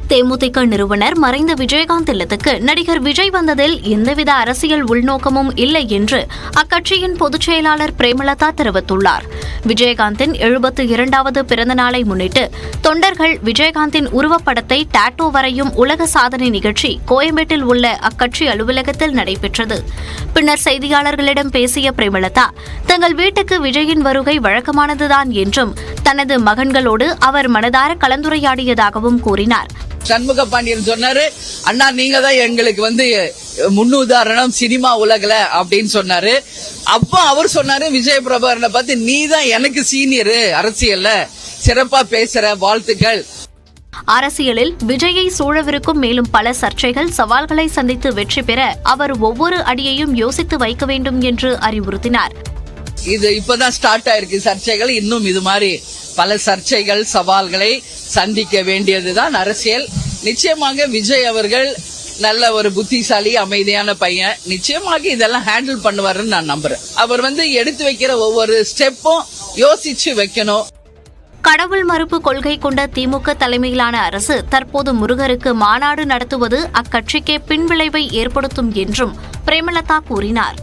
தேமுதிக நிறுவனர் மறைந்த விஜயகாந்த் இல்லத்துக்கு நடிகர் விஜய் வந்ததில் எந்தவித அரசியல் உள்நோக்கமும் இல்லை என்று அக்கட்சியின் பொதுச் செயலாளர் பிரேமலதா தெரிவித்துள்ளார். விஜயகாந்தின் 72வது பிறந்த நாளை முன்னிட்டு தொண்டர்கள் விஜயகாந்தின் உருவப்படத்தை டாட்டோ வரையும் உலக சாதனை நிகழ்ச்சி கோயம்பேட்டில் உள்ள அக்கட்சி அலுவலகத்தில் நடைபெற்றது. பின்னர் செய்தியாளர்களிடம் பேசிய பிரேமலதா, தங்கள் வீட்டுக்கு விஜயின் வருகை வழக்கமானதுதான் என்றும் தனது மகன்களோடு அவர் மனதார கலந்துரையாடியதாகவும் கூறினார். சண்முக பாண்டியன் சொன்னாரு, அண்ணா நீங்க தான் எங்களுக்கு முன்னுதாரணம் சினிமா உலகில அப்படின்னு சொன்னாரு. அப்ப அவர் சொன்னாரு விஜய பிரபாகரனை பார்த்து, நீ தான் எனக்கு சீனியர் அரசியல்ல, சிறப்பா பேசுற, வாழ்த்துக்கள். அரசியலில் விஜயை சூழவிருக்கும் மேலும் பல சர்ச்சைகள், சவால்களை சந்தித்து வெற்றி பெற அவர் ஒவ்வொரு அடியையும் யோசித்து வைக்க வேண்டும் என்று அறிவுறுத்தினார். இது இப்பதான் ஸ்டார்ட் ஆயிருக்கு சர்ச்சைகள். இன்னும் இது மாதிரி பல சர்ச்சைகள், சவால்களை சந்திக்க வேண்டியதுதான் அரசியல். நிச்சயமாக விஜய் அவர்கள் நல்ல ஒரு புத்திசாலி, அமைதியான பையன். நிச்சயமாக இதெல்லாம் ஹேண்டில் பண்ணுவாருன்னு நான் நம்புறேன். அவர் எடுத்து வைக்கிற ஒவ்வொரு ஸ்டெப்பும் யோசிச்சு வைக்கணும். கடவுள் மறுப்பு கொள்கை கொண்ட திமுக தலைமையிலான அரசு தற்போது முருகருக்கு மாநாடு நடத்துவது அக்கட்சிக்கே பின்விளைவை ஏற்படுத்தும் என்றும் பிரேமலதா கூறினார்.